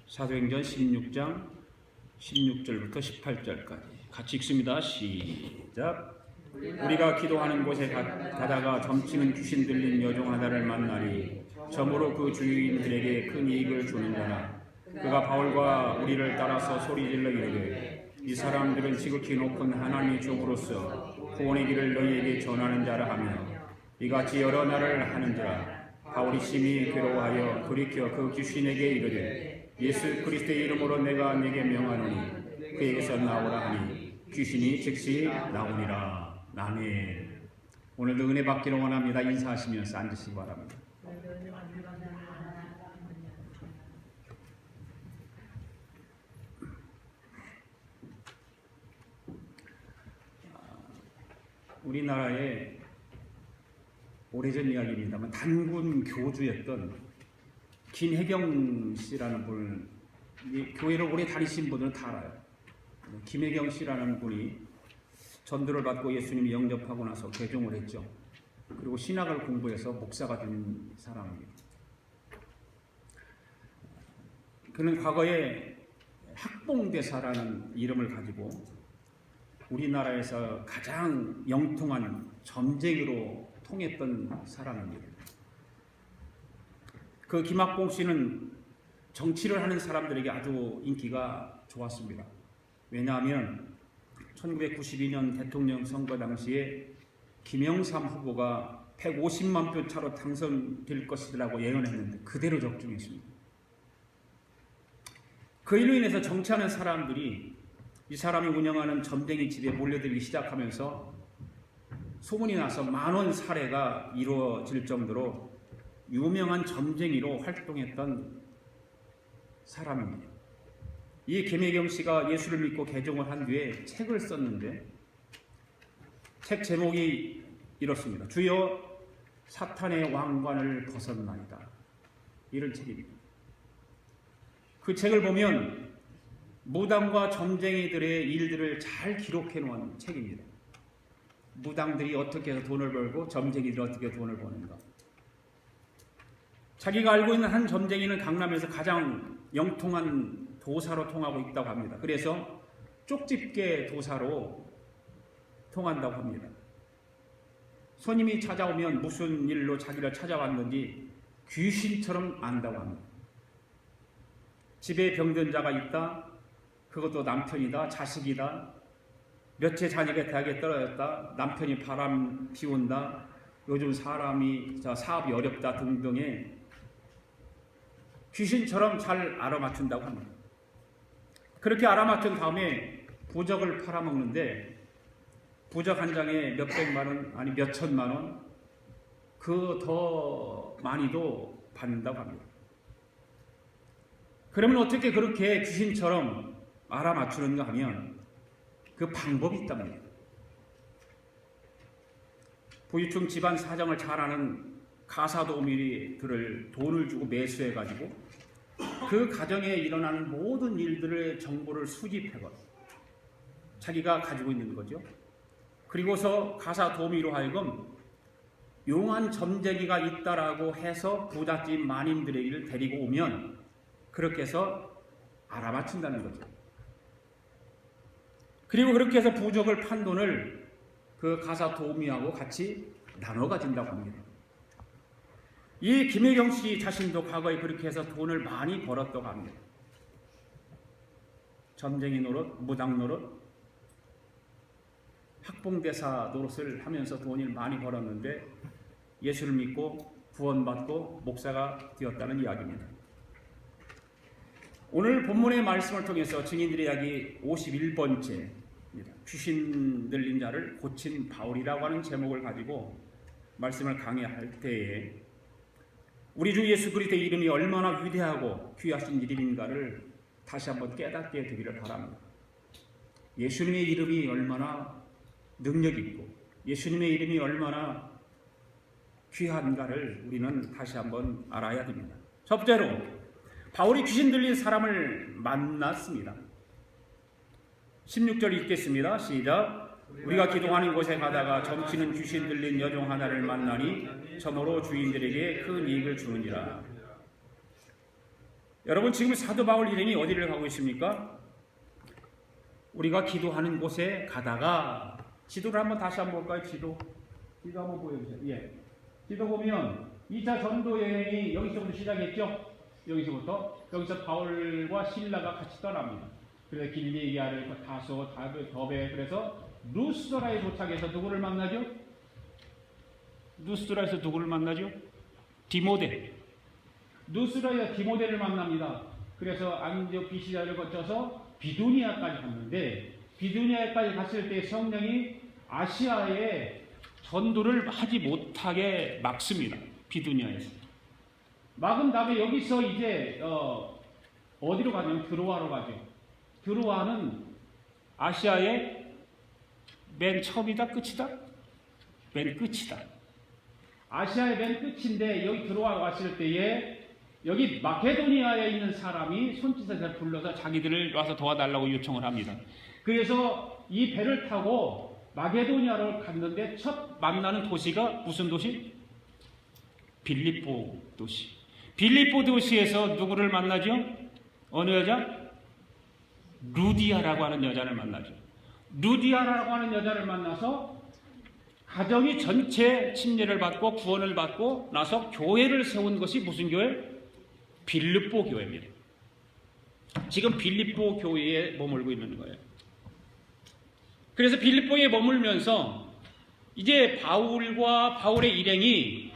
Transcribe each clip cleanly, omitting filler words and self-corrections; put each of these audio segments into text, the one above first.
사도행전 16장 16절부터 18절까지 같이 읽습니다. 시작. 우리가 기도하는 곳에 가다가 점치는 귀신 들린 여종 하나를 만나니 점으로 그 주인들에게 큰 이익을 주는 자라. 그가 바울과 우리를 따라서 소리질러 이르되 이 사람들은 지극히 높은 하나님의 종으로서 구원의 길을 너희에게 전하는 자라 하며 이같이 여러 날을 하는지라. 바울이 심히 괴로워하여 돌이켜 그 귀신에게 이르되 예수 그리스도의 이름으로 내가 네게 명하노니 그에게서 나오라 하니 귀신이 즉시 나오니라. 아멘. 오늘도 은혜 받기를 원합니다. 인사하시면서 앉으시기 바랍니다. 우리나라의 오래전 이야기입니다만 단군 교주였던 김혜경 씨라는 분을, 교회를 오래 다니신 분들은 다 알아요. 김혜경 씨라는 분이 전도를 받고 예수님이 영접하고 나서 개종을 했죠. 그리고 신학을 공부해서 목사가 된 사람입니다. 그는 과거에 학봉대사라는 이름을 가지고 우리나라에서 가장 영통한 점쟁이로 통했던 사람입니다. 그 김학봉 씨는 정치를 하는 사람들에게 아주 인기가 좋았습니다. 왜냐하면 1992년 대통령 선거 당시에 김영삼 후보가 150만 표 차로 당선될 것이라고 예언했는데 그대로 적중했습니다. 그 일로 인해서 정치하는 사람들이 이 사람이 운영하는 점쟁이 집에 몰려들기 시작하면서 소문이 나서 만원 살해가 이루어질 정도로 유명한 점쟁이로 활동했던 사람입니다. 이 김혜경 씨가 예수를 믿고 개종을 한 뒤에 책을 썼는데 책 제목이 이렇습니다. 주여 사탄의 왕관을 벗었나이다. 이런 책입니다. 그 책을 보면 무당과 점쟁이들의 일들을 잘 기록해 놓은 책입니다. 무당들이 어떻게 해서 돈을 벌고 점쟁이들이 어떻게 돈을 버는가. 자기가 알고 있는 한 점쟁이는 강남에서 가장 영통한 도사로 통하고 있다고 합니다. 그래서 쪽집게 도사로 통한다고 합니다. 손님이 찾아오면 무슨 일로 자기를 찾아왔는지 귀신처럼 안다고 합니다. 집에 병든 자가 있다. 그것도 남편이다. 자식이다. 몇째 자녀가 대학에 떨어졌다. 남편이 바람 피운다. 요즘 사람이 사업이 어렵다 등등의 귀신처럼 잘 알아맞춘다고 합니다. 그렇게 알아맞춘 다음에 부적을 팔아먹는데 부적 한 장에 몇백만 원 아니 몇천만 원 그 더 많이도 받는다고 합니다. 그러면 어떻게 그렇게 귀신처럼 알아맞추는가 하면 그 방법이 있답니다. 부유층 집안 사정을 잘 아는 가사도우미들을 돈을 주고 매수해가지고 그 가정에 일어나는 모든 일들의 정보를 수집해서 자기가 가지고 있는 거죠. 그리고서 가사도우미로 하여금 용한 점쟁이가 있다라고 해서 부잣집 마님들에게 데리고 오면 그렇게 해서 알아맞힌다는 거죠. 그리고 그렇게 해서 부적을 판 돈을 그 가사도우미하고 같이 나눠 가진다고 합니다. 이 김혜경 씨 자신도 과거에 그렇게 해서 돈을 많이 벌었다고 합니다. 점쟁이 노릇, 무당 노릇, 학봉대사 노릇을 하면서 돈을 많이 벌었는데 예수를 믿고 구원받고 목사가 되었다는 이야기입니다. 오늘 본문의 말씀을 통해서 증인들의 이야기 51번째입니다. 귀신 들린 자를 고친 바울이라고 하는 제목을 가지고 말씀을 강해할 때에 우리 주 예수 그리스도의 이름이 얼마나 위대하고 귀하신 이름인가를 다시 한번 깨닫게 되기를 바랍니다. 예수님의 이름이 얼마나 능력 있고 예수님의 이름이 얼마나 귀한가를 우리는 다시 한번 알아야 됩니다. 첫째로 바울이 귀신 들린 사람을 만났습니다. 16절 읽겠습니다. 시작. 우리가 기도하는 곳에 가다가 점치는 귀신 들린 여종 하나를 만나니 점으로 주인들에게 큰 이익을 주느니라. 여러분 지금 사도 바울 일행이 어디를 가고 있습니까? 우리가 기도하는 곳에 가다가 지도를 다시 한번 볼까요? 지도 한번 보여주세요. 예. 지도 보면 2차 전도 여행이 여기서부터 시작했죠. 여기서 바울과 실라가 같이 떠납니다. 그래서 길리기아를 다소, 더베, 그래서 루스드라에 도착해서 누구를 만나죠? 루스드라에서 누구를 만나죠? 디모데. 루스드라에서 디모데를 만납니다. 그래서 안디옥 비시다를 거쳐서 비두니아까지 갔는데, 비두니아까지 갔을 때 성령이 아시아에 전도를 하지 못하게 막습니다. 비두니아에서. 막은 다음에 여기서 이제 어디로 가냐면 드로아로 가죠. 드로아는 아시아의 맨 처음이다 끝이다? 맨 끝이다. 아시아의 맨 끝인데 여기 드로아 왔을 때에 여기 마케도니아에 있는 사람이 손짓에서 불러서 자기들을 와서 도와달라고 요청을 합니다. 그래서 이 배를 타고 마케도니아로 갔는데 첫 만나는 도시가 무슨 도시? 빌립보 도시. 빌립보 도시에서 누구를 만나죠? 어느 여자? 루디아라고 하는 여자를 만나죠. 루디아라고 하는 여자를 만나서 가정이 전체 침례를 받고 구원을 받고 나서 교회를 세운 것이 무슨 교회? 빌립보 교회입니다. 지금 빌립보 교회에 머물고 있는 거예요. 그래서 빌립보에 머물면서 이제 바울의 일행이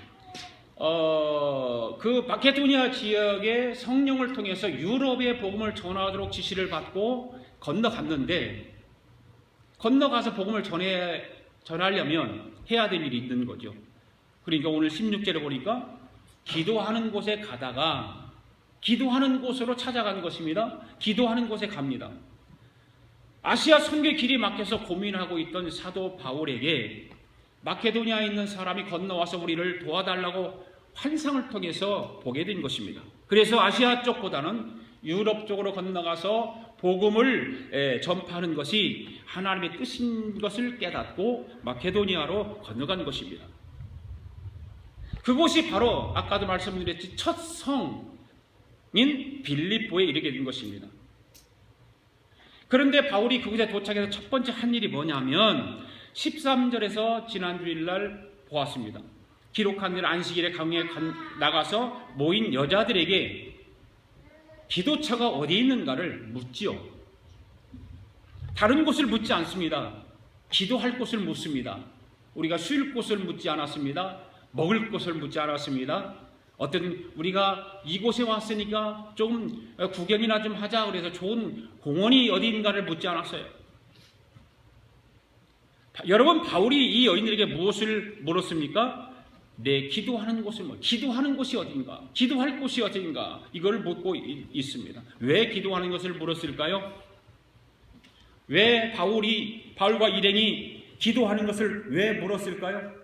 그 마케도니아 지역의 성령을 통해서 유럽의 복음을 전하도록 지시를 받고 건너가서 복음을 전하려면 해야 될 일이 있는 거죠. 그러니까 오늘 16절에 보니까 기도하는 곳에 가다가 기도하는 곳으로 찾아간 것입니다. 기도하는 곳에 갑니다. 아시아 선교의 길이 막혀서 고민하고 있던 사도 바울에게 마케도니아에 있는 사람이 건너와서 우리를 도와달라고 환상을 통해서 보게 된 것입니다. 그래서 아시아 쪽보다는 유럽 쪽으로 건너가서 복음을 전파하는 것이 하나님의 뜻인 것을 깨닫고 마케도니아로 건너간 것입니다. 그곳이 바로 아까도 말씀드렸지 첫 성인 빌립보에 이르게 된 것입니다. 그런데 바울이 그곳에 도착해서 첫 번째 한 일이 뭐냐면 13절에서 지난주일날 보았습니다. 기록한 일 안식일에 강에 나가서 모인 여자들에게 기도처가 어디 있는가를 묻지요. 다른 곳을 묻지 않습니다. 기도할 곳을 묻습니다. 우리가 쉴 곳을 묻지 않았습니다. 먹을 곳을 묻지 않았습니다. 우리가 이곳에 왔으니까 좀 구경이나 좀 하자 그래서 좋은 공원이 어디인가를 묻지 않았어요. 여러분, 바울이 이 여인들에게 무엇을 물었습니까? 기도하는 곳이 어딘가? 기도할 곳이 어딘가? 이걸 묻고 있습니다. 왜 기도하는 것을 물었을까요? 왜 바울과 일행이 기도하는 것을 왜 물었을까요?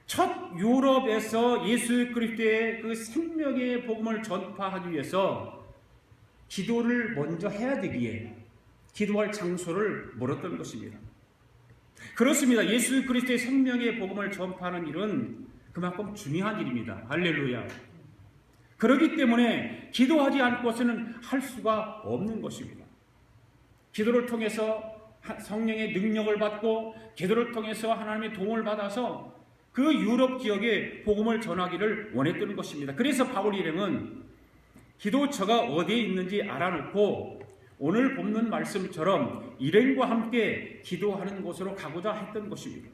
첫 유럽에서 예수 그리스도의 그 생명의 복음을 전파하기 위해서 기도를 먼저 해야 되기에 기도할 장소를 물었던 것입니다. 그렇습니다. 예수 그리스도의 생명의 복음을 전파하는 일은 그만큼 중요한 일입니다. 할렐루야. 그렇기 때문에 기도하지 않고서는 할 수가 없는 것입니다. 기도를 통해서 성령의 능력을 받고 기도를 통해서 하나님의 도움을 받아서 그 유럽 지역에 복음을 전하기를 원했던 것입니다. 그래서 바울 일행은 기도처가 어디에 있는지 알아놓고 오늘 본문 말씀처럼 일행과 함께 기도하는 곳으로 가고자 했던 것입니다.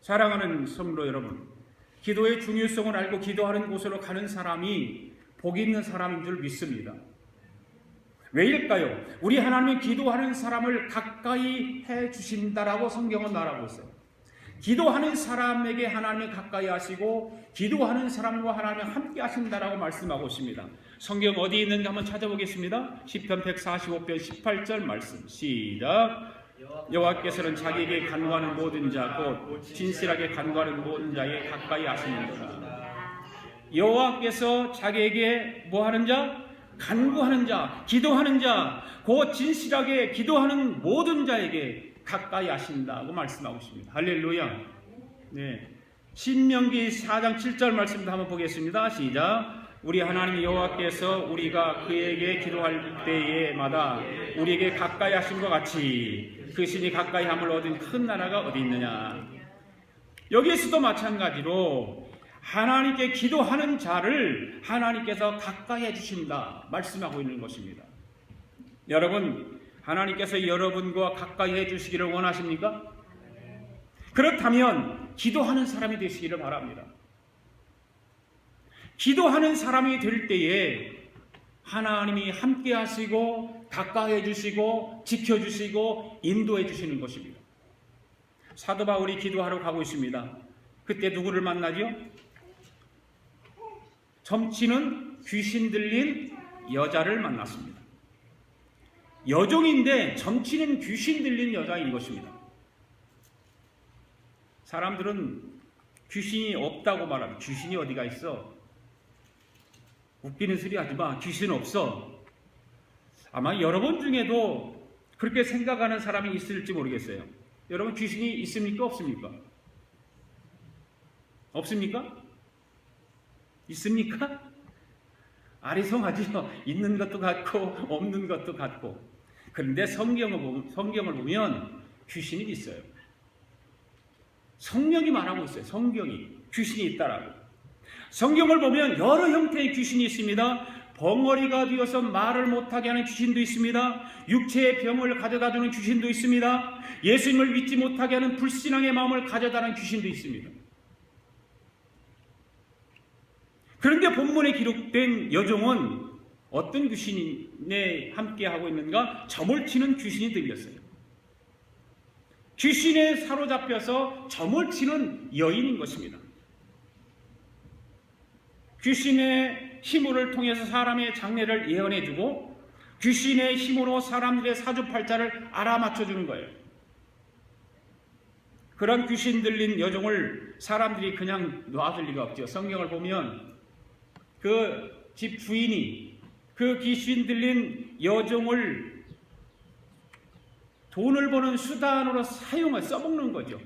사랑하는 성도 여러분, 기도의 중요성을 알고 기도하는 곳으로 가는 사람이 복 있는 사람인 줄 믿습니다. 왜일까요? 우리 하나님은 기도하는 사람을 가까이 해 주신다라고 성경은 말하고 있어요. 기도하는 사람에게 하나님이 가까이 하시고 기도하는 사람과 하나님이 함께 하신다라고 말씀하고 있습니다. 성경 어디 있는지 한번 찾아보겠습니다. 시편 145편 18절 말씀 시작. 여호와께서는 자기에게 간구하는 모든 자 곧 진실하게 간구하는 모든 자에 가까이 하시는도다. 여호와께서 자기에게 뭐하는 자? 간구하는 자, 기도하는 자, 곧 진실하게 기도하는 모든 자에게 가까이 하신다고 말씀하고 있습니다. 할렐루야. 네. 신명기 4장 7절 말씀도 한번 보겠습니다. 시작. 우리 하나님 여호와께서 우리가 그에게 기도할 때에마다 우리에게 가까이 하신 것 같이 그 신이 가까이 함을 얻은 큰 나라가 어디 있느냐. 여기에서도 마찬가지로 하나님께 기도하는 자를 하나님께서 가까이 해주신다 말씀하고 있는 것입니다. 여러분, 하나님께서 여러분과 가까이 해주시기를 원하십니까? 그렇다면 기도하는 사람이 되시기를 바랍니다. 기도하는 사람이 될 때에 하나님이 함께 하시고 가까이 해주시고 지켜주시고 인도해 주시는 것입니다. 사도 바울이 기도하러 가고 있습니다. 그때 누구를 만나죠? 점치는 귀신 들린 여자를 만났습니다. 여종인데 점치는 귀신 들린 여자인 것입니다. 사람들은 귀신이 없다고 말합니다. 귀신이 어디가 있어? 웃기는 소리 하지 마. 귀신 없어. 아마 여러분 중에도 그렇게 생각하는 사람이 있을지 모르겠어요. 여러분, 귀신이 있습니까? 없습니까? 없습니까? 있습니까? 아리송하죠. 있는 것도 같고 없는 것도 같고. 그런데 성경을 보면 귀신이 있어요. 성령이 말하고 있어요. 성경이 귀신이 있다라고. 성경을 보면 여러 형태의 귀신이 있습니다. 벙어리가 되어서 말을 못하게 하는 귀신도 있습니다. 육체의 병을 가져다주는 귀신도 있습니다. 예수님을 믿지 못하게 하는 불신앙의 마음을 가져다는 귀신도 있습니다. 그런데 본문에 기록된 여종은 어떤 귀신에 함께하고 있는가? 점을 치는 귀신이 들렸어요. 귀신에 사로잡혀서 점을 치는 여인인 것입니다. 귀신의 힘을 통해서 사람의 장래를 예언해주고 귀신의 힘으로 사람들의 사주팔자를 알아맞혀주는 거예요. 그런 귀신 들린 여종을 사람들이 그냥 놔둘 리가 없죠. 성경을 보면 그 집 주인이 그 귀신 들린 여종을 돈을 버는 수단으로 써먹는 거죠.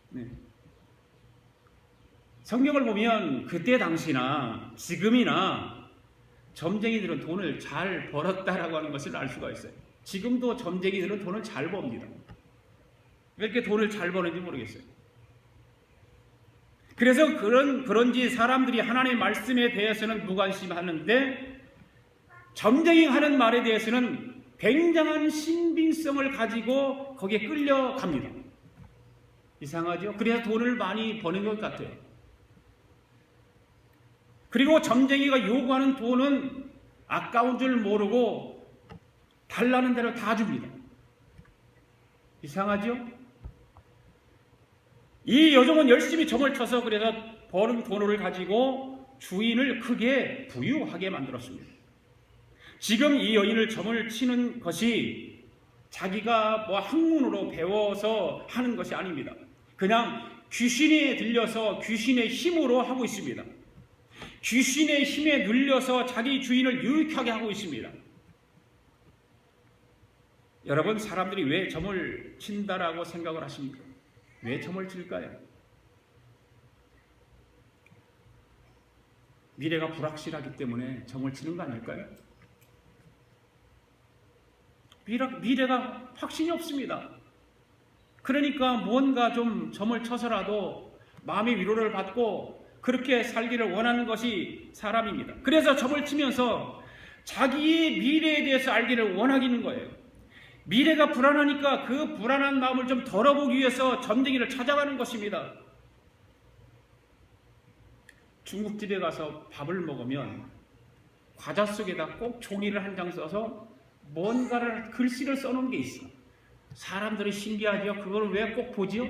네. 성경을 보면 그때 당시나 지금이나 점쟁이들은 돈을 잘 벌었다라고 하는 것을 알 수가 있어요. 지금도 점쟁이들은 돈을 잘 법니다. 왜 이렇게 돈을 잘 버는지 모르겠어요. 그래서 그런지 사람들이 하나님의 말씀에 대해서는 무관심하는데 점쟁이 하는 말에 대해서는 굉장한 신빙성을 가지고 거기에 끌려갑니다. 이상하죠? 그래서 돈을 많이 버는 것 같아요. 그리고 점쟁이가 요구하는 돈은 아까운 줄 모르고 달라는 대로 다 줍니다. 이상하죠? 이 여종은 열심히 점을 쳐서 그래서 버는 돈을 가지고 주인을 크게 부유하게 만들었습니다. 지금 이 여인을 점을 치는 것이 자기가 뭐 학문으로 배워서 하는 것이 아닙니다. 그냥 귀신이 들려서 귀신의 힘으로 하고 있습니다. 귀신의 힘에 눌려서 자기 주인을 유익하게 하고 있습니다. 여러분, 사람들이 왜 점을 친다라고 생각을 하십니까? 왜 점을 칠까요? 미래가 불확실하기 때문에 점을 치는 거 아닐까요? 미래가 확신이 없습니다. 그러니까 뭔가 좀 점을 쳐서라도 마음의 위로를 받고 그렇게 살기를 원하는 것이 사람입니다. 그래서 점을 치면서 자기의 미래에 대해서 알기를 원하기는 거예요. 미래가 불안하니까 그 불안한 마음을 좀 덜어보기 위해서 점쟁이를 찾아가는 것입니다. 중국집에 가서 밥을 먹으면 과자 속에다 꼭 종이를 한 장 써서 뭔가를 글씨를 써놓은 게 있어. 사람들이 신기하죠. 그걸 왜 꼭 보지요?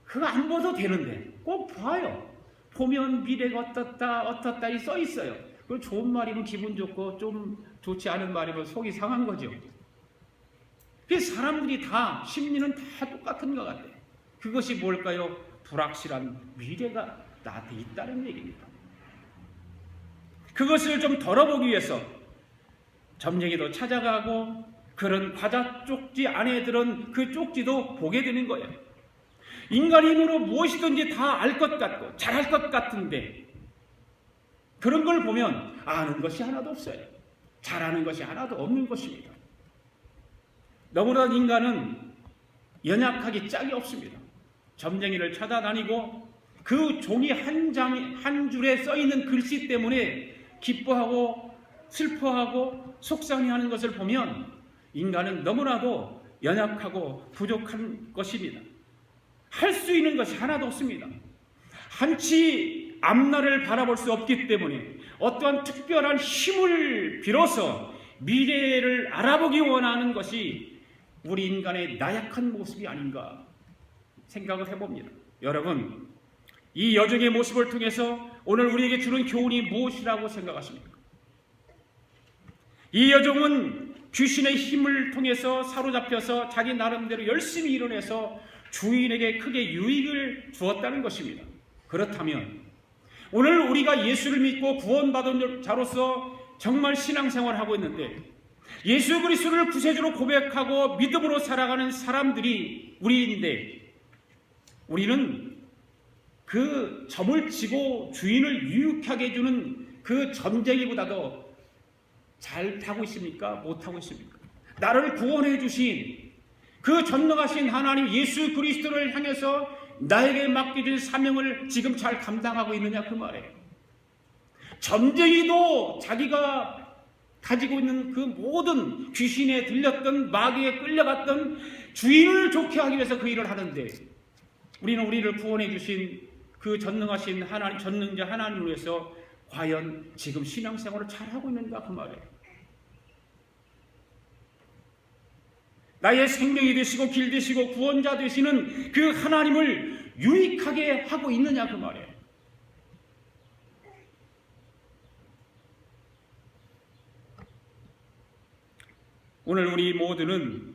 그거 안 봐도 되는데 꼭 봐요. 보면 미래가 어떻다 이 써 있어요. 그 좋은 말이면 기분 좋고 좀 좋지 않은 말이면 속이 상한 거죠. 그 사람들이 다 심리는 다 똑같은 것 같아요. 그것이 뭘까요? 불확실한 미래가 나한테 있다는 얘기입니다. 그것을 좀 덜어보기 위해서 점쟁이도 찾아가고 그런 과자 쪽지 안에 들은 그 쪽지도 보게 되는 거예요. 인간의 힘으로 무엇이든지 다 알 것 같고 잘할 것 같은데 그런 걸 보면 아는 것이 하나도 없어요. 잘하는 것이 하나도 없는 것입니다. 너무나 인간은 연약하기 짝이 없습니다. 점쟁이를 찾아다니고 그 종이 한 줄에 써있는 글씨 때문에 기뻐하고 슬퍼하고 속상해하는 것을 보면 인간은 너무나도 연약하고 부족한 것입니다. 할 수 있는 것이 하나도 없습니다. 한치 앞날을 바라볼 수 없기 때문에 어떠한 특별한 힘을 빌어서 미래를 알아보기 원하는 것이 우리 인간의 나약한 모습이 아닌가 생각을 해봅니다. 여러분, 이 여정의 모습을 통해서 오늘 우리에게 주는 교훈이 무엇이라고 생각하십니까? 이 여정은 귀신의 힘을 통해서 사로잡혀서 자기 나름대로 열심히 이뤄내서 주인에게 크게 유익을 주었다는 것입니다. 그렇다면 오늘 우리가 예수를 믿고 구원받은 자로서 정말 신앙생활을 하고 있는데 예수 그리스도를 구세주로 고백하고 믿음으로 살아가는 사람들이 우리인데 우리는 그 점을 치고 주인을 유익하게 해주는 그 점쟁이보다도 잘 타고 있습니까? 못하고 있습니까? 나를 구원해 주신 그 전능하신 하나님 예수 그리스도를 향해서 나에게 맡겨진 사명을 지금 잘 감당하고 있느냐 그 말이에요. 점쟁이도 자기가 가지고 있는 그 모든 귀신에 들렸던 마귀에 끌려갔던 주인을 좋게 하기 위해서 그 일을 하는데 우리는 우리를 구원해 주신 그 전능하신 하나님, 전능자 하나님을 위해서 과연 지금 신앙생활을 잘하고 있는가 그 말이에요. 나의 생명이 되시고 길 되시고 구원자 되시는 그 하나님을 유익하게 하고 있느냐 그 말이에요. 오늘 우리 모두는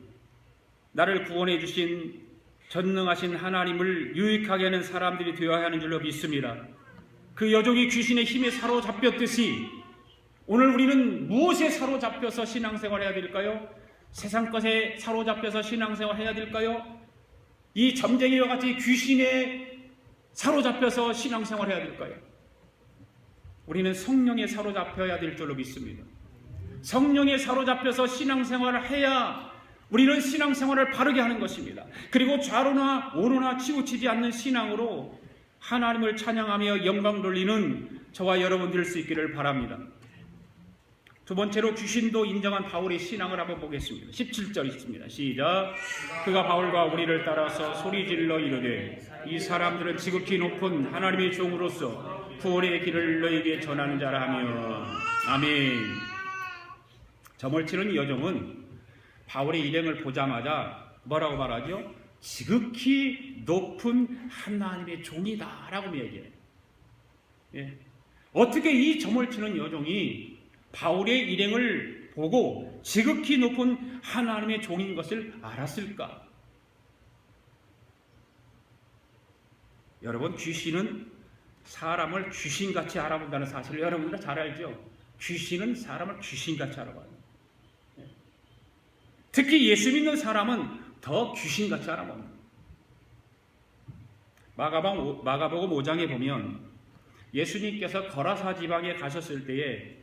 나를 구원해 주신 전능하신 하나님을 유익하게 하는 사람들이 되어야 하는 줄로 믿습니다. 그 여종이 귀신의 힘에 사로잡혔듯이 오늘 우리는 무엇에 사로잡혀서 신앙생활을 해야 될까요? 세상 것에 사로잡혀서 신앙생활을 해야 될까요? 이 점쟁이와 같이 귀신에 사로잡혀서 신앙생활을 해야 될까요? 우리는 성령에 사로잡혀야 될 줄로 믿습니다. 성령에 사로잡혀서 신앙생활을 해야 우리는 신앙생활을 바르게 하는 것입니다. 그리고 좌로나 우로나 치우치지 않는 신앙으로 하나님을 찬양하며 영광 돌리는 저와 여러분 될 수 있기를 바랍니다. 두 번째로 귀신도 인정한 바울의 신앙을 한번 보겠습니다. 17절 있습니다. 시작. 그가 바울과 우리를 따라서 소리질러 이르되 이 사람들은 지극히 높은 하나님의 종으로서 구원의 길을 너희에게 전하는 자라 하며 아멘. 점을 치는 여종은 바울의 일행을 보자마자 뭐라고 말하죠? 지극히 높은 하나님의 종이다 라고 얘기해요. 예. 어떻게 이 점을 치는 여종이 바울의 일행을 보고 지극히 높은 하나님의 종인 것을 알았을까? 여러분, 귀신은 사람을 귀신같이 알아본다는 사실을 여러분들 잘 알죠? 귀신은 사람을 귀신같이 알아봐요. 특히 예수 믿는 사람은 더 귀신같이 알아봅니다. 마가복음 5장에 보면 예수님께서 거라사 지방에 가셨을 때에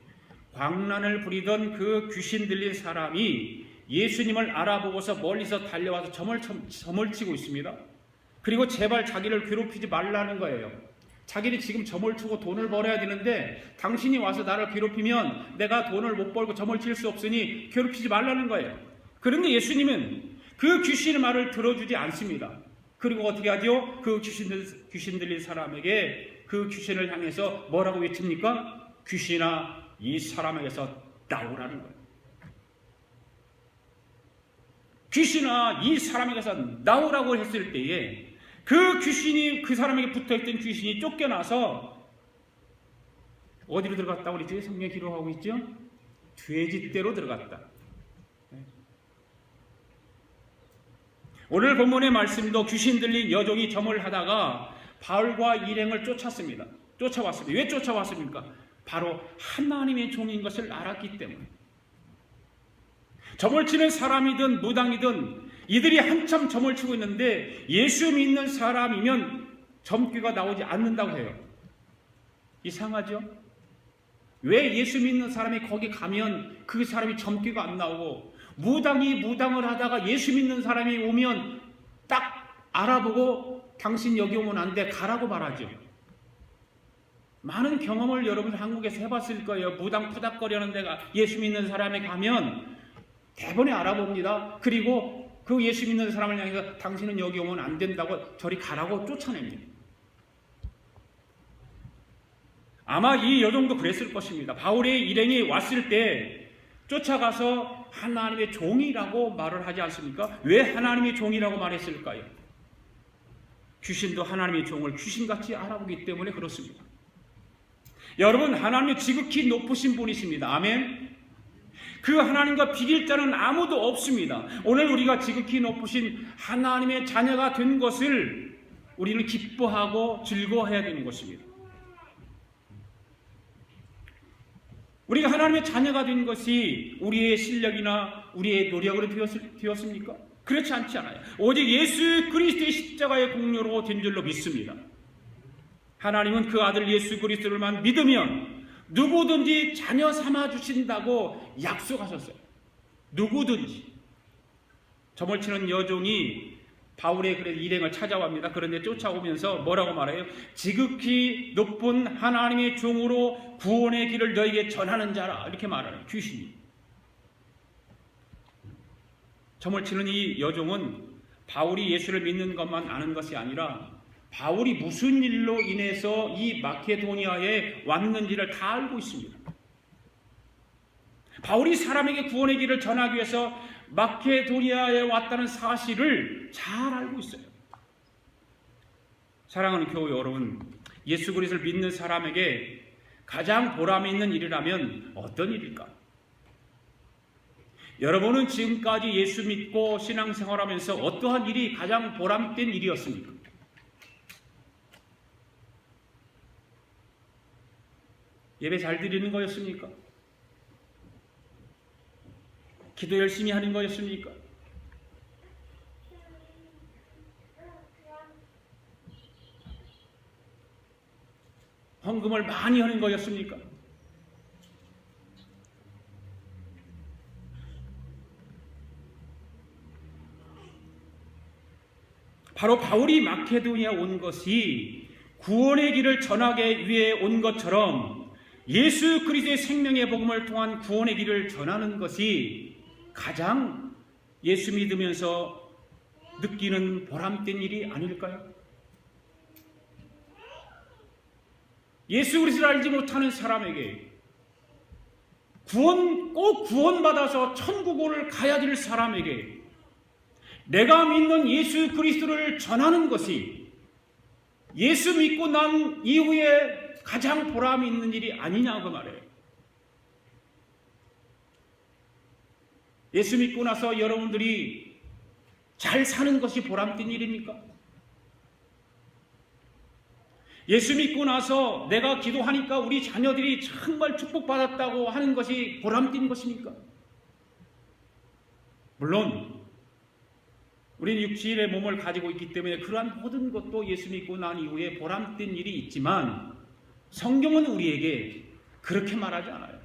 광란을 부리던 그 귀신 들린 사람이 예수님을 알아보고서 멀리서 달려와서 점을 치고 있습니다. 그리고 제발 자기를 괴롭히지 말라는 거예요. 자기는 지금 점을 치고 돈을 벌어야 되는데 당신이 와서 나를 괴롭히면 내가 돈을 못 벌고 점을 칠 수 없으니 괴롭히지 말라는 거예요. 그런데 예수님은 그 귀신의 말을 들어주지 않습니다. 그리고 어떻게 하죠? 그 귀신 들린 사람에게 그 귀신을 향해서 뭐라고 외칩니까? 귀신아, 이 사람에게서 나오라는 거예요. 귀신아, 이 사람에게서 나오라고 했을 때에 그 귀신이, 그 사람에게 붙어있던 귀신이 쫓겨나서 어디로 들어갔다고 그랬지? 성경에 기록하고 있죠? 돼지떼로 들어갔다. 오늘 본문의 말씀도 귀신 들린 여종이 점을 하다가 바울과 일행을 쫓아왔습니다. 왜 쫓아왔습니까? 바로 하나님의 종인 것을 알았기 때문에. 점을 치는 사람이든 무당이든 이들이 한참 점을 치고 있는데 예수 믿는 사람이면 점괘가 나오지 않는다고 해요. 이상하죠? 왜 예수 믿는 사람이 거기 가면 그 사람이 점괘가 안 나오고, 무당을 하다가 예수 믿는 사람이 오면 딱 알아보고 당신 여기 오면 안 돼 가라고 말하죠. 많은 경험을 여러분 한국에서 해봤을 거예요. 무당 푸닥거리는 데가 예수 믿는 사람이 가면 대번에 알아봅니다. 그리고 그 예수 믿는 사람을 향해서 당신은 여기 오면 안 된다고 저리 가라고 쫓아냅니다. 아마 이 여종도 그랬을 것입니다. 바울의 일행이 왔을 때 쫓아가서 하나님의 종이라고 말을 하지 않습니까? 왜 하나님의 종이라고 말했을까요? 귀신도 하나님의 종을 귀신같이 알아보기 때문에 그렇습니다. 여러분, 하나님은 지극히 높으신 분이십니다. 아멘. 그 하나님과 비길 자는 아무도 없습니다. 오늘 우리가 지극히 높으신 하나님의 자녀가 된 것을 우리는 기뻐하고 즐거워해야 되는 것입니다. 우리가 하나님의 자녀가 된 것이 우리의 실력이나 우리의 노력으로 되었습니까? 그렇지 않지 않아요. 오직 예수 그리스도의 십자가의 공로로 된 줄로 믿습니다. 하나님은 그 아들 예수 그리스도를만 믿으면 누구든지 자녀 삼아 주신다고 약속하셨어요. 누구든지. 점을 치는 여종이 바울의 일행을 찾아옵니다. 그런데 쫓아오면서 뭐라고 말해요? 지극히 높은 하나님의 종으로 구원의 길을 너에게 전하는 자라, 이렇게 말하는 귀신이. 점을 치는 이 여종은 바울이 예수를 믿는 것만 아는 것이 아니라 바울이 무슨 일로 인해서 이 마케도니아에 왔는지를 다 알고 있습니다. 바울이 사람에게 구원의 길을 전하기 위해서 마케도니아에 왔다는 사실을 잘 알고 있어요. 사랑하는 교회 여러분, 예수 그리스도를 믿는 사람에게 가장 보람 있는 일이라면 어떤 일일까? 여러분은 지금까지 예수 믿고 신앙생활하면서 어떠한 일이 가장 보람된 일이었습니까? 예배 잘 드리는 거였습니까? 기도 열심히 하는 거였습니까? 헌금을 많이 하는 거였습니까? 바로 바울이 마케도니아 온 것이 구원의 길을 전하기 위해 온 것처럼 예수 그리스도의 생명의 복음을 통한 구원의 길을 전하는 것이 가장 예수 믿으면서 느끼는 보람된 일이 아닐까요? 예수 그리스도를 알지 못하는 사람에게 꼭 구원받아서 천국을 가야 될 사람에게 내가 믿는 예수 그리스도를 전하는 것이 예수 믿고 난 이후에 가장 보람이 있는 일이 아니냐고 말해요. 예수 믿고 나서 여러분들이 잘 사는 것이 보람된 일입니까? 예수 믿고 나서 내가 기도하니까 우리 자녀들이 정말 축복받았다고 하는 것이 보람된 것입니까? 물론 우리는 육신의 몸을 가지고 있기 때문에 그러한 모든 것도 예수 믿고 난 이후에 보람된 일이 있지만 성경은 우리에게 그렇게 말하지 않아요.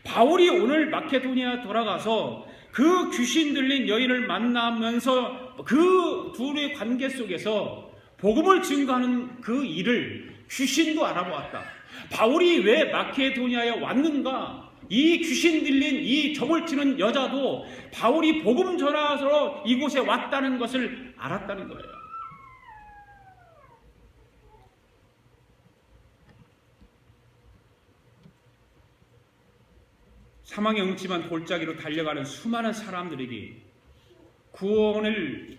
바울이 오늘 마케도니아 돌아가서 그 귀신 들린 여인을 만나면서 그 둘의 관계 속에서 복음을 증거하는 그 일을 귀신도 알아보았다. 바울이 왜 마케도니아에 왔는가? 이 귀신 들린 이 점을 치는 여자도 바울이 복음 전하러 이곳에 왔다는 것을 알았다는 거예요. 사망의 음침한 골짜기로 달려가는 수많은 사람들에게 구원을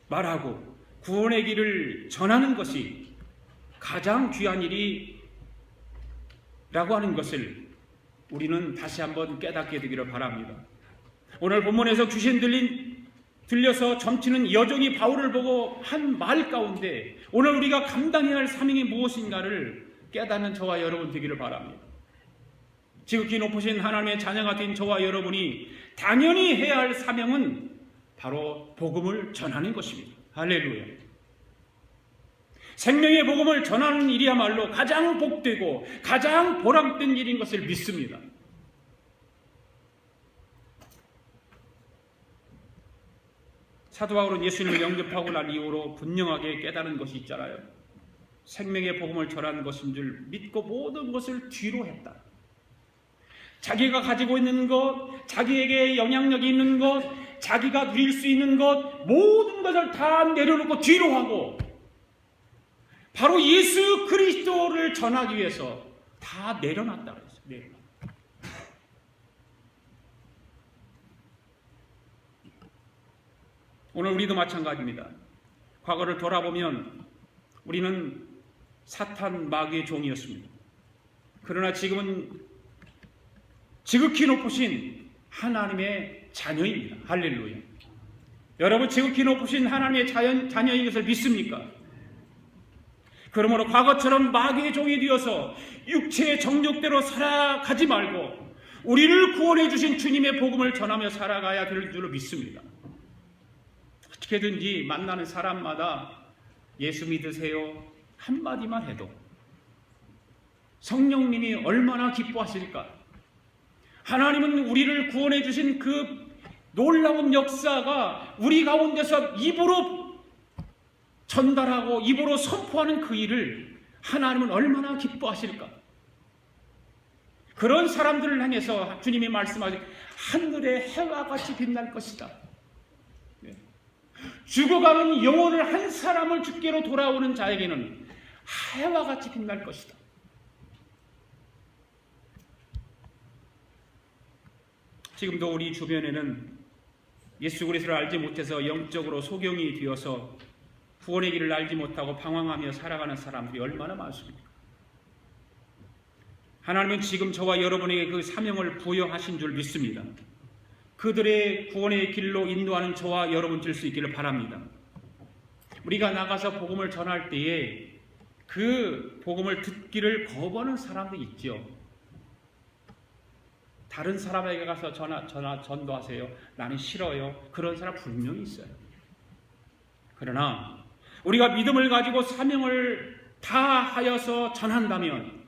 말하고 구원의 길을 전하는 것이 가장 귀한 일이라고 하는 것을 우리는 다시 한번 깨닫게 되기를 바랍니다. 오늘 본문에서 귀신 들려서 점치는 여종이 바울을 보고 한 말 가운데 오늘 우리가 감당해야 할 사명이 무엇인가를 깨닫는 저와 여러분 되기를 바랍니다. 지극히 높으신 하나님의 자녀가 된 저와 여러분이 당연히 해야 할 사명은 바로 복음을 전하는 것입니다. 할렐루야. 생명의 복음을 전하는 일이야말로 가장 복되고 가장 보람된 일인 것을 믿습니다. 사도 바울은 예수님을 영접하고 난 이후로 분명하게 깨달은 것이 있잖아요. 생명의 복음을 전하는 것인 줄 믿고 모든 것을 뒤로 했다. 자기가 가지고 있는 것, 자기에게 영향력이 있는 것, 자기가 누릴 수 있는 것, 모든 것을 다 내려놓고 뒤로 하고 바로 예수 그리스도를 전하기 위해서 다 내려놨다 그랬어요. 내려놨다. 오늘 우리도 마찬가지입니다. 과거를 돌아보면 우리는 사탄 마귀의 종이었습니다. 그러나 지금은 지극히 높으신 하나님의 자녀입니다. 할렐루야. 여러분 지극히 높으신 하나님의 자녀인 것을 믿습니까? 그러므로 과거처럼 마귀의 종이 되어서 육체의 정욕대로 살아가지 말고 우리를 구원해 주신 주님의 복음을 전하며 살아가야 될 줄로 믿습니다. 어떻게든지 만나는 사람마다 예수 믿으세요 한마디만 해도 성령님이 얼마나 기뻐하실까. 하나님은 우리를 구원해 주신 그 놀라운 역사가 우리 가운데서 입으로 전달하고 입으로 선포하는 그 일을 하나님은 얼마나 기뻐하실까. 그런 사람들을 향해서 주님이 말씀하신 하늘의 해와 같이 빛날 것이다. 죽어가는 영혼을 한 사람을 주께로 돌아오는 자에게는 해와 같이 빛날 것이다. 지금도 우리 주변에는 예수 그리스도를 알지 못해서 영적으로 소경이 되어서 구원의 길을 알지 못하고 방황하며 살아가는 사람들이 얼마나 많습니까? 하나님은 지금 저와 여러분에게 그 사명을 부여하신 줄 믿습니다. 그들의 구원의 길로 인도하는 저와 여러분 될 수 있기를 바랍니다. 우리가 나가서 복음을 전할 때에 그 복음을 듣기를 거부하는 사람도 있죠. 다른 사람에게 가서 전도하세요. 나는 싫어요. 그런 사람 분명히 있어요. 그러나 우리가 믿음을 가지고 사명을 다하여서 전한다면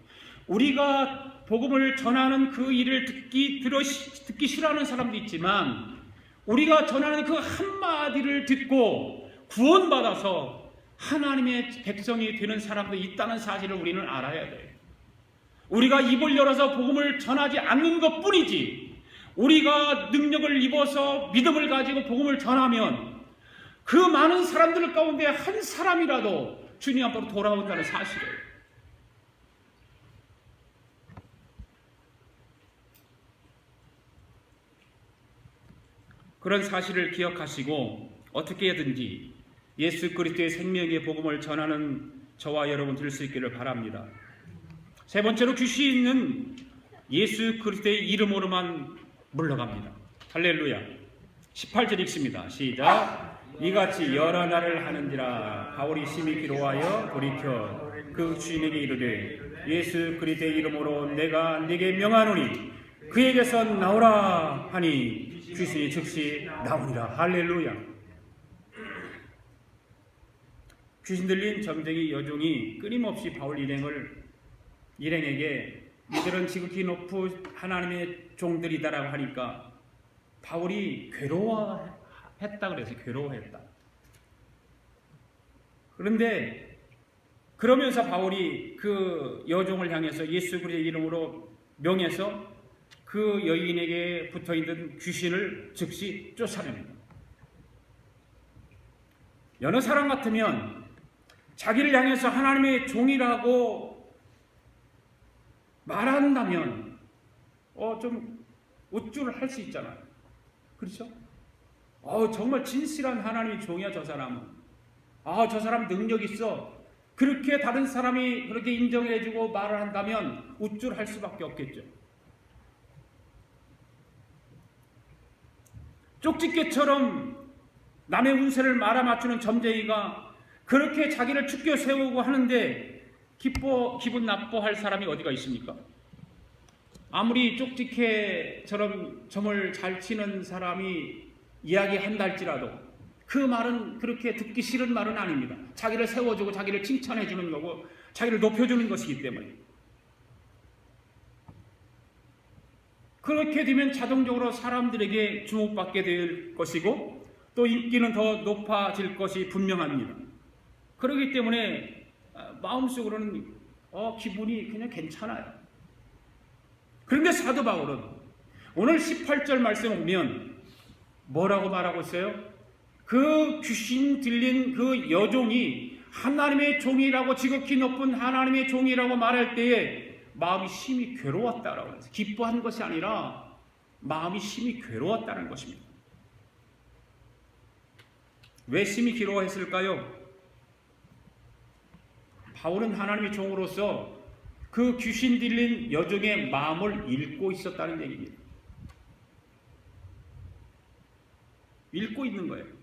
우리가 복음을 전하는 그 일을 듣기 싫어하는 사람도 있지만 우리가 전하는 그 한마디를 듣고 구원받아서 하나님의 백성이 되는 사람도 있다는 사실을 우리는 알아야 돼요. 우리가 입을 열어서 복음을 전하지 않는 것뿐이지 우리가 능력을 입어서 믿음을 가지고 복음을 전하면 그 많은 사람들 가운데 한 사람이라도 주님 앞으로 돌아온다는 사실이에요. 그런 사실을 기억하시고 어떻게든지 예수 그리스도의 생명의 복음을 전하는 저와 여러분 될 수 있기를 바랍니다. 세 번째로 귀신은 예수 그리스도의 이름으로만 물러갑니다. 할렐루야. 18절 읽습니다. 시작. 이같이 여러 날을 하는지라 바울이 심히 기도하여 돌이켜 그 주인에게 이르되 예수 그리스도의 이름으로 내가 네게 명하노니 그에게서 나오라 하니 귀신이 즉시 나오니라. 할렐루야. 귀신 들린 점쟁이 여종이 끊임없이 바울 일행에게 이들은 지극히 높은 하나님의 종들이다라고 하니까 바울이 괴로워했다 그래서 괴로워했다. 그런데 그러면서 바울이 그 여종을 향해서 예수 그리스도의 이름으로 명해서 그 여인에게 붙어있는 귀신을 즉시 쫓아냅니다. 여느 사람 같으면 자기를 향해서 하나님의 종이라고 말한다면 좀 우쭐을 할 수 있잖아요. 그렇죠? 정말 진실한 하나님의 종이야 저 사람은. 저 사람 능력 있어. 그렇게 다른 사람이 그렇게 인정해주고 말을 한다면 우쭐할 수밖에 없겠죠. 쪽집게처럼 남의 운세를 말아맞추는 점쟁이가 그렇게 자기를 죽여 세우고 하는데 기분 나빠할 사람이 어디가 있습니까? 아무리 쪽집게처럼 점을 잘 치는 사람이 이야기한다 할지라도 그 말은 그렇게 듣기 싫은 말은 아닙니다. 자기를 세워주고 자기를 칭찬해 주는 거고 자기를 높여주는 것이기 때문에. 그렇게 되면 자동적으로 사람들에게 주목받게 될 것이고 또 인기는 더 높아질 것이 분명합니다. 그렇기 때문에 마음속으로는 기분이 그냥 괜찮아요. 그런데 사도 바울은 오늘 18절 말씀을 보면 뭐라고 말하고 있어요? 그 귀신 들린 그 여종이 하나님의 종이라고 지극히 높은 하나님의 종이라고 말할 때에 마음이 심히 괴로웠다라고 해서 기뻐한 것이 아니라 마음이 심히 괴로웠다는 것입니다. 왜 심히 괴로워했을까요? 바울은 하나님의 종으로서 그 귀신 들린 여종의 마음을 읽고 있었다는 얘기입니다. 읽고 있는 거예요.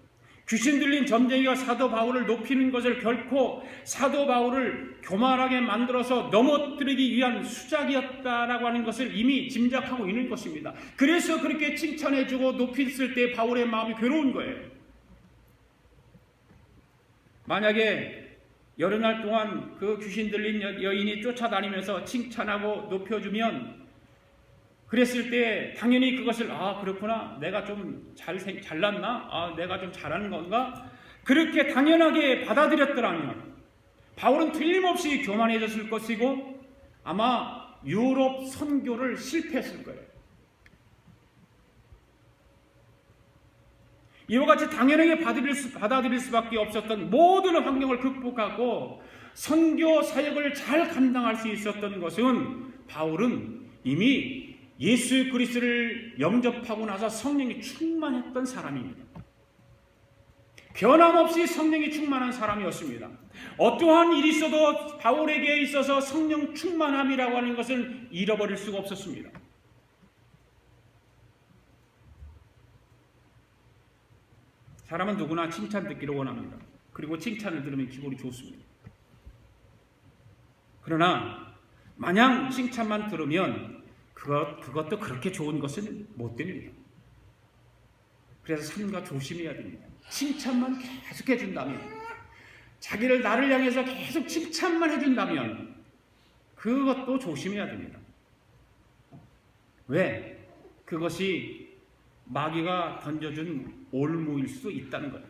귀신 들린 점쟁이가 사도 바울을 높이는 것을 결코 사도 바울을 교만하게 만들어서 넘어뜨리기 위한 수작이었다라고 하는 것을 이미 짐작하고 있는 것입니다. 그래서 그렇게 칭찬해주고 높였을 때 바울의 마음이 괴로운 거예요. 만약에 여러 날 동안 그 귀신 들린 여인이 쫓아다니면서 칭찬하고 높여주면 그랬을 때 당연히 그것을 그렇구나, 내가 좀 잘났나, 내가 좀 잘하는 건가, 그렇게 당연하게 받아들였더라면 바울은 틀림없이 교만해졌을 것이고 아마 유럽 선교를 실패했을 거예요. 이와 같이 당연하게 받아들일 수밖에 없었던 모든 환경을 극복하고 선교 사역을 잘 감당할 수 있었던 것은 바울은 이미 예수 그리스도를 영접하고 나서 성령이 충만했던 사람입니다. 변함없이 성령이 충만한 사람이었습니다. 어떠한 일이 있어도 바울에게 있어서 성령 충만함이라고 하는 것을 잃어버릴 수가 없었습니다. 사람은 누구나 칭찬 듣기를 원합니다. 그리고 칭찬을 들으면 기분이 좋습니다. 그러나 마냥 칭찬만 들으면 그것도 그렇게 좋은 것은 못 됩니다. 그래서 삼가 조심해야 됩니다. 칭찬만 계속 해준다면, 나를 향해서 계속 칭찬만 해준다면 그것도 조심해야 됩니다. 왜? 그것이 마귀가 던져준 올무일 수도 있다는 거예요.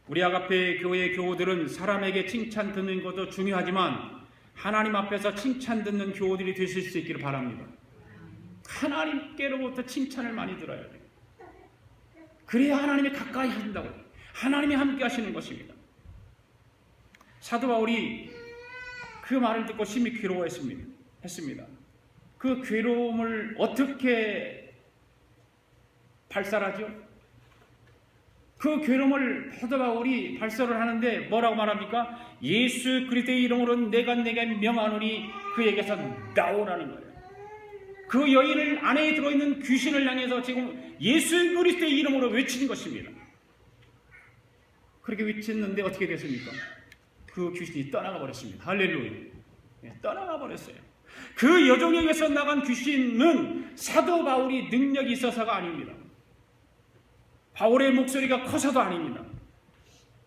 우리 아가페 교회 교우들은 사람에게 칭찬 듣는 것도 중요하지만 하나님 앞에서 칭찬 듣는 교우들이 되실 수 있기를 바랍니다. 하나님께로부터 칭찬을 많이 들어야 돼요. 그래야 하나님이 가까이 하신다고 해요. 하나님이 함께 하시는 것입니다. 사도 바울이 그 말을 듣고 심히 괴로워했습니다. 그 괴로움을 어떻게 발산하죠? 그 괴로움을 사도 바울이 발설을 하는데 뭐라고 말합니까? 예수 그리스도의 이름으로 내가 내게 명하노니 그에게서 나오라는 거예요. 그 여인을 안에 들어있는 귀신을 향해서 지금 예수 그리스도의 이름으로 외친 것입니다. 그렇게 외쳤는데 어떻게 됐습니까? 그 귀신이 떠나가 버렸습니다. 할렐루야. 떠나가 버렸어요. 그 여종에게서 나간 귀신은 사도 바울이 능력이 있어서가 아닙니다. 바울의 목소리가 커서도 아닙니다.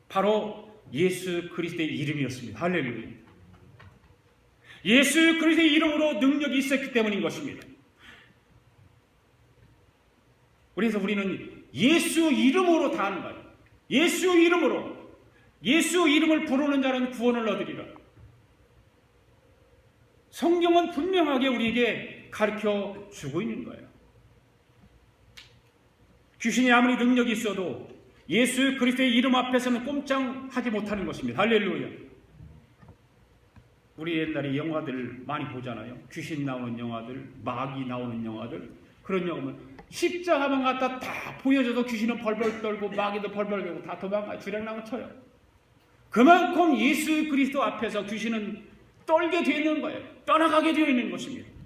바로 예수 그리스도의 이름이었습니다. 할렐루야. 예수 그리스도의 이름으로 능력이 있었기 때문인 것입니다. 그래서 우리는 예수 이름으로 다 하는 거예요. 예수 이름으로, 예수 이름을 부르는 자는 구원을 얻으리라. 성경은 분명하게 우리에게 가르쳐 주고 있는 거예요. 귀신이 아무리 능력이 있어도 예수 그리스도의 이름 앞에서는 꼼짝하지 못하는 것입니다. 할렐루야. 우리 옛날에 영화들 많이 보잖아요. 귀신 나오는 영화들, 마귀 나오는 영화들. 그런 영화는 십자가만 갖다 다 보여줘도 귀신은 벌벌 떨고 마귀도 벌벌 떨고 다 도망가요. 주량랑을 쳐요. 그만큼 예수 그리스도 앞에서 귀신은 떨게 되어 있는 거예요. 떠나가게 되어 있는 것입니다.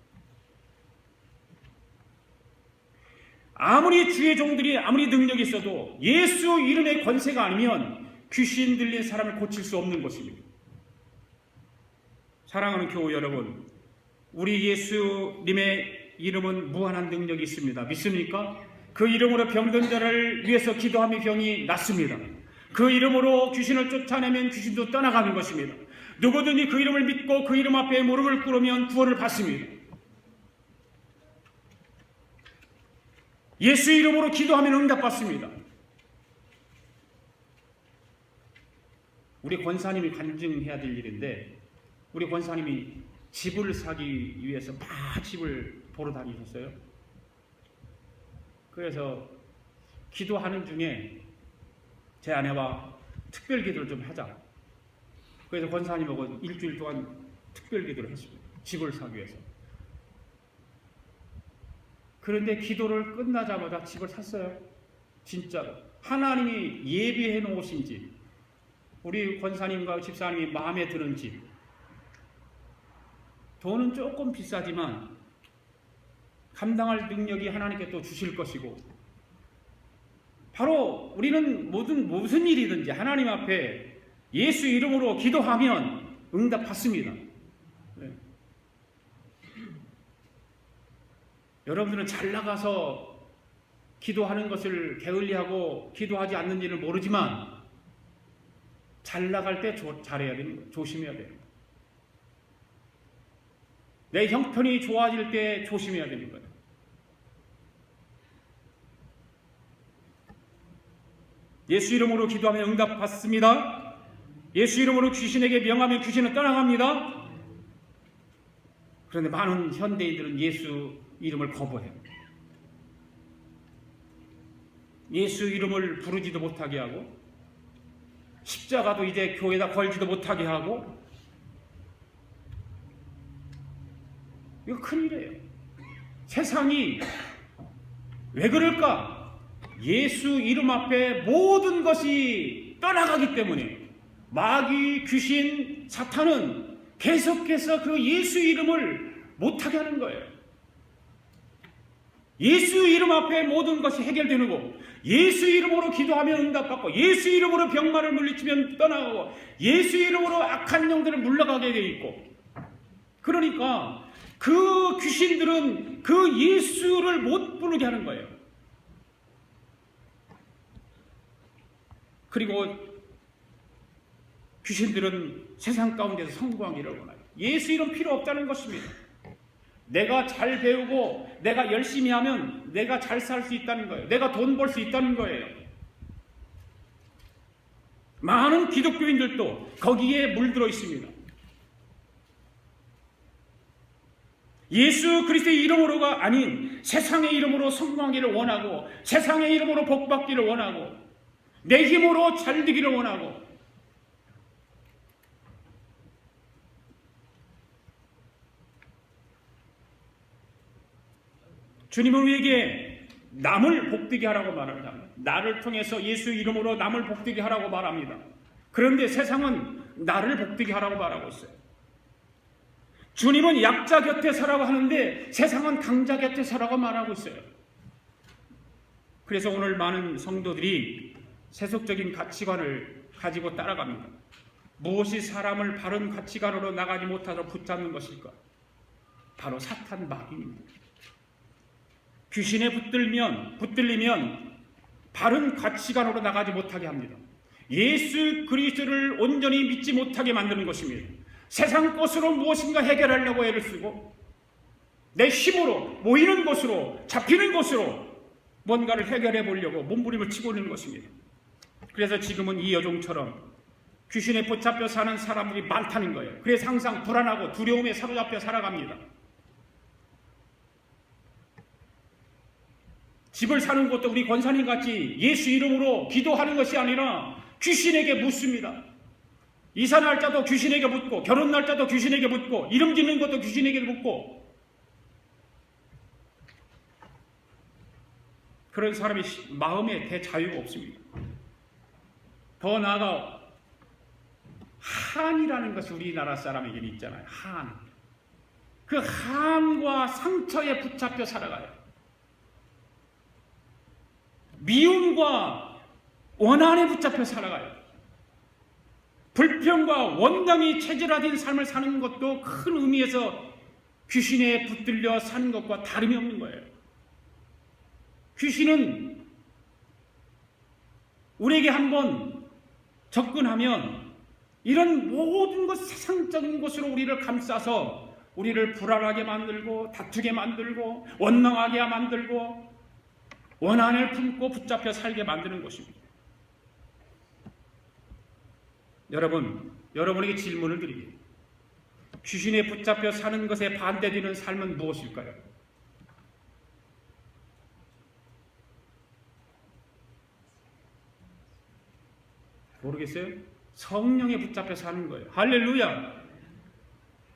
아무리 주의 종들이 아무리 능력이 있어도 예수 이름의 권세가 아니면 귀신 들린 사람을 고칠 수 없는 것입니다. 사랑하는 교우 여러분, 우리 예수님의 이름은 무한한 능력이 있습니다. 믿습니까? 그 이름으로 병든 자를 위해서 기도하며 병이 낫습니다. 그 이름으로 귀신을 쫓아내면 귀신도 떠나가는 것입니다. 누구든지 그 이름을 믿고 그 이름 앞에 무릎을 꿇으면 구원을 받습니다. 예수 이름으로 기도하면 응답받습니다. 우리 권사님이 간증해야 될 일인데, 우리 권사님이 집을 사기 위해서 막 집을 보러 다니셨어요. 그래서 기도하는 중에 제 아내와 특별 기도를 좀 하자. 그래서 권사님하고 일주일 동안 특별 기도를 했습니다. 집을 사기 위해서. 그런데 기도를 끝나자마자 집을 샀어요. 진짜로. 하나님이 예비해 놓으신 집. 우리 권사님과 집사님이 마음에 드는 집. 돈은 조금 비싸지만 감당할 능력이 하나님께 또 주실 것이고, 바로 우리는 무슨 일이든지 하나님 앞에 예수 이름으로 기도하면 응답받습니다. 네. 여러분들은 잘 나가서 기도하는 것을 게을리하고 기도하지 않는지를 모르지만 잘 나갈 때 잘해야 되는 거예요. 조심해야 돼요. 내 형편이 좋아질 때 조심해야 되는 거예요. 예수 이름으로 기도하면 응답받습니다. 예수 이름으로 귀신에게 명하면 귀신은 떠나갑니다. 그런데 많은 현대인들은 예수 이름을 거부해요. 예수 이름을 부르지도 못하게 하고, 십자가도 이제 교회에다 걸지도 못하게 하고, 이거 큰일이에요. 세상이 왜 그럴까? 예수 이름 앞에 모든 것이 떠나가기 때문에 마귀, 귀신, 사탄은 계속해서 그 예수 이름을 못하게 하는 거예요. 예수 이름 앞에 모든 것이 해결되는 거, 예수 이름으로 기도하면 응답받고, 예수 이름으로 병마를 물리치면 떠나가고, 예수 이름으로 악한 영들을 물러가게 돼 있고, 그러니까 그 귀신들은 그 예수를 못 부르게 하는 거예요. 그리고 귀신들은 세상 가운데서 성공하기를 원해요. 예수 이름 필요 없다는 것입니다. 내가 잘 배우고 내가 열심히 하면 내가 잘 살 수 있다는 거예요. 내가 돈 벌 수 있다는 거예요. 많은 기독교인들도 거기에 물들어 있습니다. 예수 그리스도의 이름으로가 아닌 세상의 이름으로 성공하기를 원하고, 세상의 이름으로 복받기를 원하고, 내 힘으로 잘 되기를 원하고, 주님은 우리에게 남을 복되게 하라고 말합니다. 나를 통해서 예수 이름으로 남을 복되게 하라고 말합니다. 그런데 세상은 나를 복되게 하라고 말하고 있어요. 주님은 약자 곁에 서라고 하는데 세상은 강자 곁에 서라고 말하고 있어요. 그래서 오늘 많은 성도들이 세속적인 가치관을 가지고 따라갑니다. 무엇이 사람을 바른 가치관으로 나가지 못하도록 붙잡는 것일까? 바로 사탄 마귀입니다. 귀신에 붙들리면 바른 가치관으로 나가지 못하게 합니다. 예수 그리스도를 온전히 믿지 못하게 만드는 것입니다. 세상 것으로 무엇인가 해결하려고 애를 쓰고, 내 힘으로 모이는 것으로, 잡히는 것으로 뭔가를 해결해 보려고 몸부림을 치고 있는 것입니다. 그래서 지금은 이 여종처럼 귀신에 붙잡혀 사는 사람들이 많다는 거예요. 그래서 항상 불안하고 두려움에 사로잡혀 살아갑니다. 집을 사는 것도 우리 권사님 같이 예수 이름으로 기도하는 것이 아니라 귀신에게 묻습니다. 이사 날짜도 귀신에게 묻고, 결혼 날짜도 귀신에게 묻고, 이름 짓는 것도 귀신에게 묻고, 그런 사람이 마음에 대자유가 없습니다. 더 나아가 한이라는 것이 우리나라 사람에게는 있잖아요. 한. 그 한과 상처에 붙잡혀 살아가요. 미움과 원한에 붙잡혀 살아가요. 불평과 원망이 체질화된 삶을 사는 것도 큰 의미에서 귀신에 붙들려 사는 것과 다름이 없는 거예요. 귀신은 우리에게 한번 접근하면 이런 모든 것, 세상적인 것으로 우리를 감싸서 우리를 불안하게 만들고 다투게 만들고 원망하게 만들고 원한을 품고 붙잡혀 살게 만드는 것입니다. 여러분에게 질문을 드립니다. 귀신에 붙잡혀 사는 것에 반대되는 삶은 무엇일까요? 모르겠어요? 성령에 붙잡혀 사는 거예요. 할렐루야!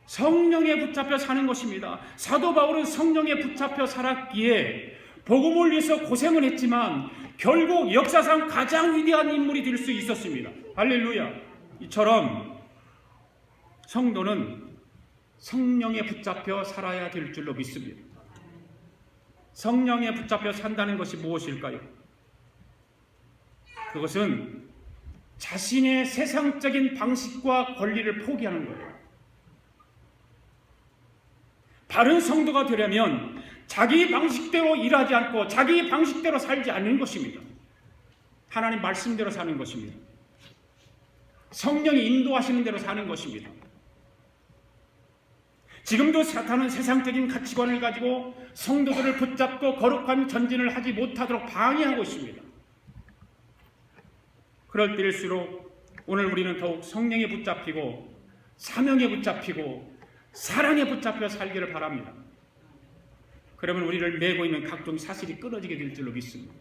성령에 붙잡혀 사는 것입니다. 사도 바울은 성령에 붙잡혀 살았기에 복음을 위해서 고생을 했지만 결국 역사상 가장 위대한 인물이 될 수 있었습니다. 할렐루야! 이처럼 성도는 성령에 붙잡혀 살아야 될 줄로 믿습니다. 성령에 붙잡혀 산다는 것이 무엇일까요? 그것은 자신의 세상적인 방식과 권리를 포기하는 거예요. 바른 성도가 되려면 자기 방식대로 일하지 않고 자기 방식대로 살지 않는 것입니다. 하나님 말씀대로 사는 것입니다. 성령이 인도하시는 대로 사는 것입니다. 지금도 사탄은 세상적인 가치관을 가지고 성도들을 붙잡고 거룩한 전진을 하지 못하도록 방해하고 있습니다. 그럴 때일수록 오늘 우리는 더욱 성령에 붙잡히고 사명에 붙잡히고 사랑에 붙잡혀 살기를 바랍니다. 그러면 우리를 메고 있는 각종 사슬이 끊어지게 될 줄로 믿습니다.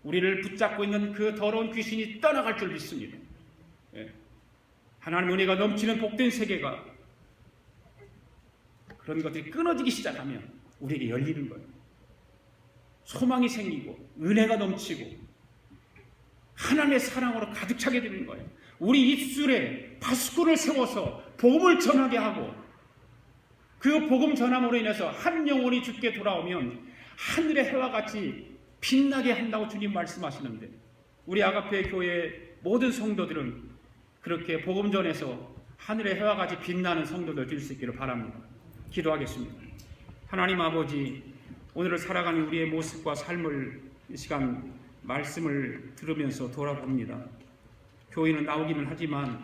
우리를 붙잡고 있는 그 더러운 귀신이 떠나갈 줄 믿습니다. 하나님 은혜가 넘치는 복된 세계가 그런 것들이 끊어지기 시작하면 우리에게 열리는 거예요. 소망이 생기고 은혜가 넘치고 하나님의 사랑으로 가득 차게 되는 거예요. 우리 입술에 파수꾼을 세워서 복음을 전하게 하고 그 복음 전함으로 인해서 한 영혼이 주께 돌아오면 하늘의 해와 같이 빛나게 한다고 주님 말씀하시는데 우리 아가페 교회의 모든 성도들은 그렇게 복음 전에서 하늘의 해와 같이 빛나는 성도들 될 수 있기를 바랍니다. 기도하겠습니다. 하나님 아버지, 오늘을 살아가는 우리의 모습과 삶을 이 시간 말씀을 들으면서 돌아봅니다. 교회는 나오기는 하지만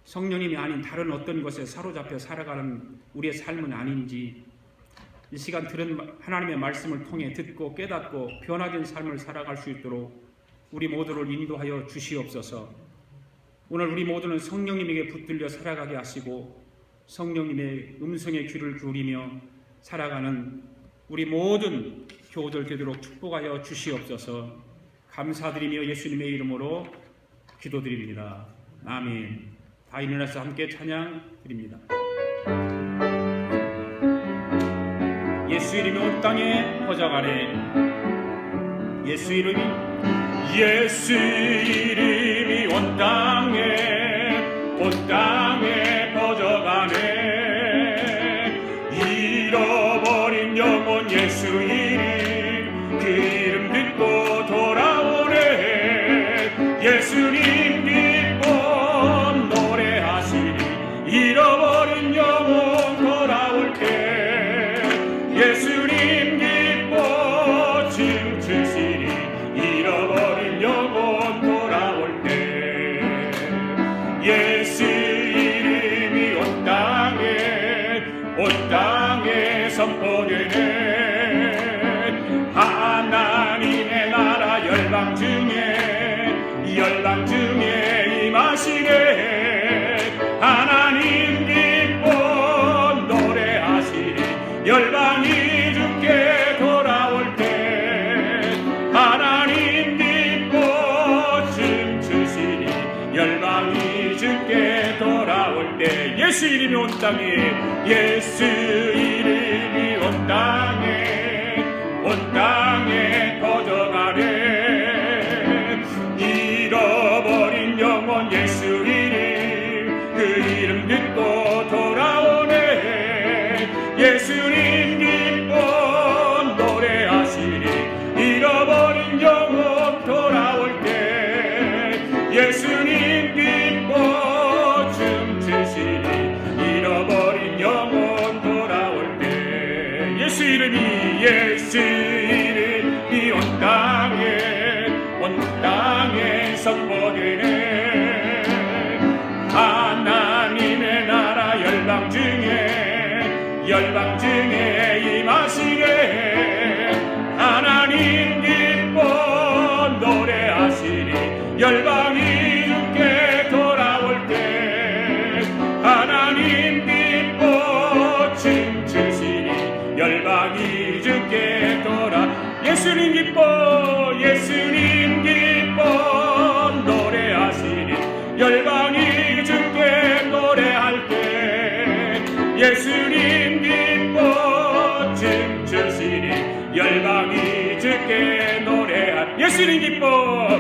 성령님이 아닌 다른 어떤 것에 사로잡혀 살아가는 우리의 삶은 아닌지 이 시간 들은 하나님의 말씀을 통해 듣고 깨닫고 변화된 삶을 살아갈 수 있도록 우리 모두를 인도하여 주시옵소서. 오늘 우리 모두는 성령님에게 붙들려 살아가게 하시고 성령님의 음성에 귀를 기울이며 살아가는 우리 모든 교우들 되도록 축복하여 주시옵소서. 감사드리며 예수님의 이름으로 기도드립니다. 아멘. 다 일어나서 함께 찬양 드립니다. 예수 이름이 온 땅에 퍼져가네. 예수 이름이 온 땅에 퍼져가네. 잃어버린 영혼 예수 이름 그 이름 듣고 돌아오네. 예수님 기뻐 노래하시리. 잃어버린 영혼 돌아올 때 예수님 기뻐 춤추시리. 잃어버린 영혼 돌아올 때 예수 이름이 온 땅에 선포되네. 하나님의 나라 열방 중에 임하시네. 하나님 기뻐 노래하시리. 열방이 주께 돌아올 때 하나님 기뻐 춤추시리. 열방이 주께 돌아올 때 예수 이름이 온 땅에 퍼져가네. 잃어버린 영혼 예수 이름 그 이름 듣고 돌아오네. 예수님 기뻐 노래하시리. 잃어버린 영혼 돌아올 때 예수님 기뻐 춤추시리. 잃어버린 영혼 돌아올 때 예수 이름 온 땅에 선포되네. 하나님의 나라 열방 중에 임하시네. 하나님 기뻐 노래하시니 열방이 주께 돌아올 때. 하나님 기뻐 춤추시니 열방이 주께 예수님 기뻐 노래하시니 열방이 주께 노래할 때. 예수님 기뻐 춤추시니 열방이 주께 노래할. 예수님 기뻐